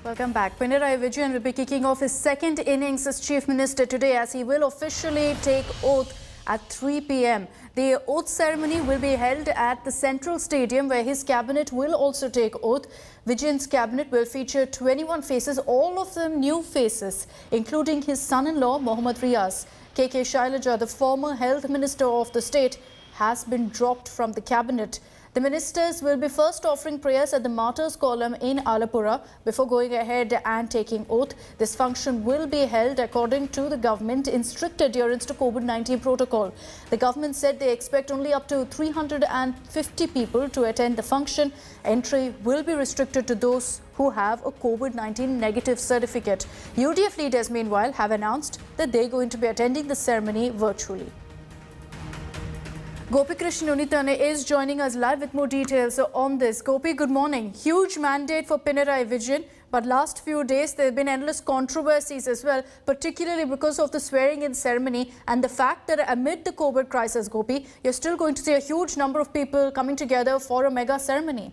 Welcome back. Pinarayi Vijayan will be kicking off his second innings as Chief Minister today as he will officially take oath at 3 p.m. The oath ceremony will be held at the Central Stadium where his cabinet will also take oath. Vijayan's cabinet will feature 21 faces, all of them new faces, including his son-in-law Mohammad Riaz. KK Shailaja, the former health minister of the state, has been dropped from the cabinet. The ministers will be first offering prayers at the Martyrs Column in Alapura before going ahead and taking oath. This function will be held according to the government in strict adherence to COVID-19 protocol. The government said they expect only up to 350 people to attend the function. Entry will be restricted to those who have a COVID-19 negative certificate. UDF leaders, meanwhile, have announced that they're going to be attending the ceremony virtually. Gopi Krishnan Unitane is joining us live with more details on this. Gopi, good morning. Huge mandate for Pinarayi Vijayan, but last few days there have been endless controversies as well, particularly because of the swearing-in ceremony and the fact that amid the COVID crisis, Gopi, you're still going to see a huge number of people coming together for a mega ceremony.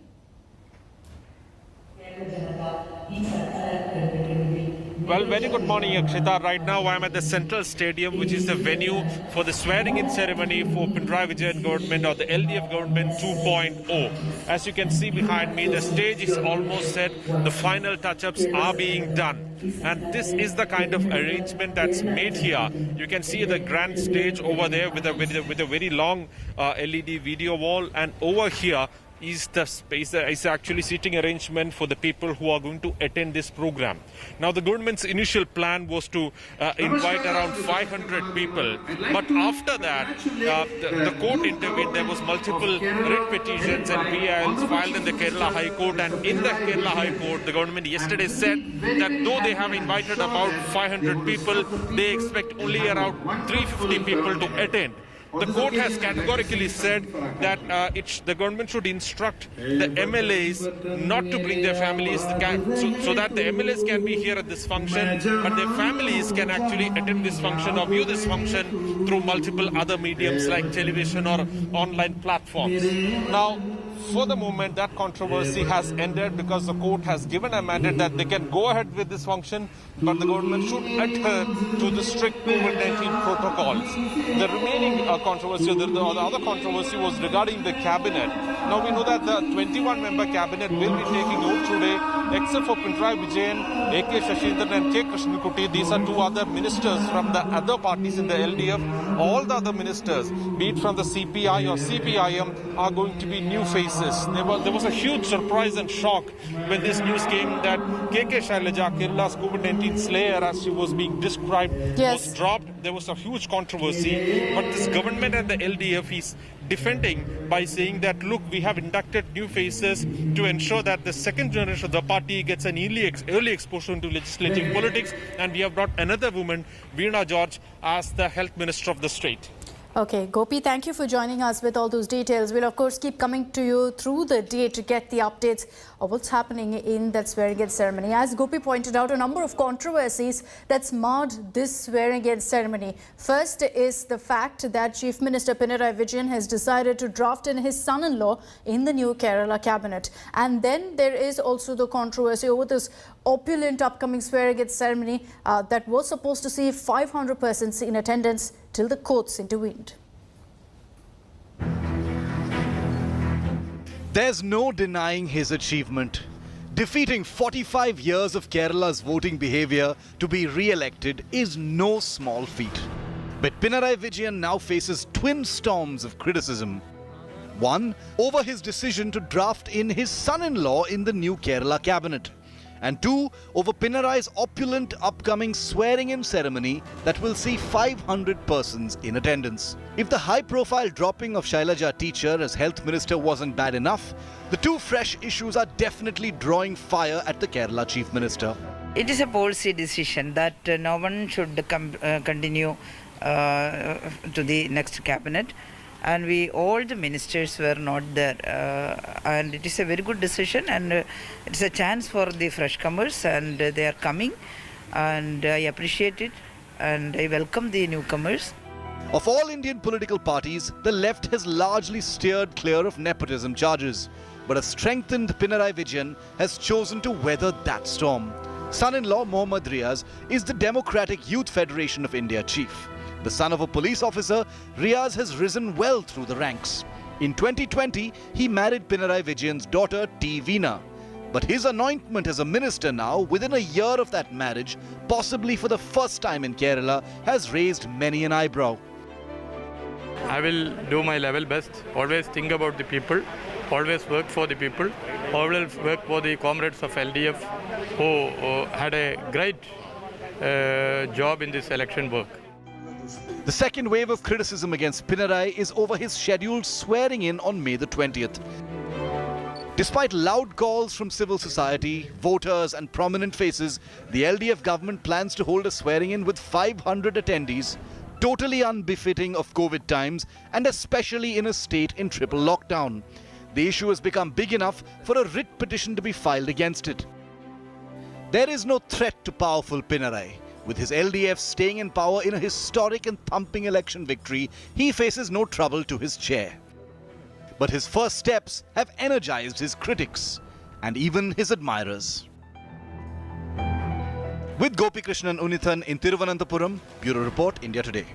Well, very good morning, Akshita. Right now, I am at the Central Stadium, which is the venue for the swearing-in ceremony for Pinarayi Vijayan government or the LDF government 2.0. As you can see behind me, the stage is almost set. The final touch-ups are being done. And this is the kind of arrangement that's made here. You can see the grand stage over there with a very long LED video wall, and over here is the space, is actually seating arrangement for the people who are going to attend this program. Now, the government's initial plan was to invite around 500 people, but after that, the court intervened. There was multiple writ petitions and PILs filed in the Kerala High Court, and in the Kerala High Court, the government yesterday said that though they have invited about 500 people, they expect only around 350 people to attend. The court has categorically said that the government should instruct the MLAs not to bring their families so that the MLAs can be here at this function, but their families can actually attend this function or view this function through multiple other mediums like television or online platforms. Now, for the moment, that controversy has ended because the court has given a mandate that they can go ahead with this function, but the government should adhere to the strict COVID-19 protocols. The remaining controversy, or the other controversy, was regarding the cabinet. Now, we know that the 21-member cabinet will be taking oath today, except for Pinarayi Vijayan, A.K. Shashindran and K. Krishnankuti. These are two other ministers from the other parties in the LDF. All the other ministers, be it from the CPI or CPIM, are going to be new faces. There was a huge surprise and shock when this news came that KK Shailaja, Kerala's COVID-19 slayer, as she was being described, was dropped. There was a huge controversy, but this government and the LDF is defending by saying that, look, we have inducted new faces to ensure that the second generation of the party gets an early exposure into legislative politics, and we have brought another woman, Veena George, as the health minister of the state. Okay, Gopi, thank you for joining us with all those details. We'll, of course, keep coming to you through the day to get the updates of what's happening in that swearing-in ceremony. As Gopi pointed out, a number of controversies that's marred this swearing-in ceremony. First is the fact that Chief Minister Pinarayi Vijayan has decided to draft in his son-in-law in the new Kerala cabinet. And then there is also the controversy over this opulent upcoming swearing-in ceremony that was supposed to see 500 persons in attendance till the courts intervened. There's no denying his achievement. Defeating 45 years of Kerala's voting behavior to be re-elected is no small feat. But Pinarayi Vijayan now faces twin storms of criticism. One, over his decision to draft in his son-in-law in the new Kerala cabinet. And two, over Pinarayi's opulent upcoming swearing-in ceremony that will see 500 persons in attendance. If the high-profile dropping of Shailaja teacher as health minister wasn't bad enough, the two fresh issues are definitely drawing fire at the Kerala chief minister. It is a policy decision that no one should continue to the next cabinet. And all the ministers were not there, and it is a very good decision, and it's a chance for the freshcomers, and they are coming, and I appreciate it, and I welcome the newcomers. Of all Indian political parties, the left has largely steered clear of nepotism charges. But a strengthened Pinarayi Vijayan has chosen to weather that storm. Son-in-law Mohammad Riaz is the Democratic Youth Federation of India chief. The son of a police officer, Riaz has risen well through the ranks. In 2020, he married Pinarayi Vijayan's daughter T. Veena. But his anointment as a minister now, within a year of that marriage, possibly for the first time in Kerala, has raised many an eyebrow. I will do my level best, always think about the people, always work for the people, always work for the comrades of LDF who had a great job in this election work. The second wave of criticism against Pinarayi is over his scheduled swearing in on May the 20th. Despite loud calls from civil society, voters and prominent faces, the LDF government plans to hold a swearing in with 500 attendees, totally unbefitting of COVID times and especially in a state in triple lockdown. The issue has become big enough for a writ petition to be filed against it. There is no threat to powerful Pinarayi. With his LDF staying in power in a historic and thumping election victory, he faces no trouble to his chair. But his first steps have energized his critics and even his admirers. With Gopi Krishnan Unithan in Thiruvananthapuram, Bureau Report, India Today.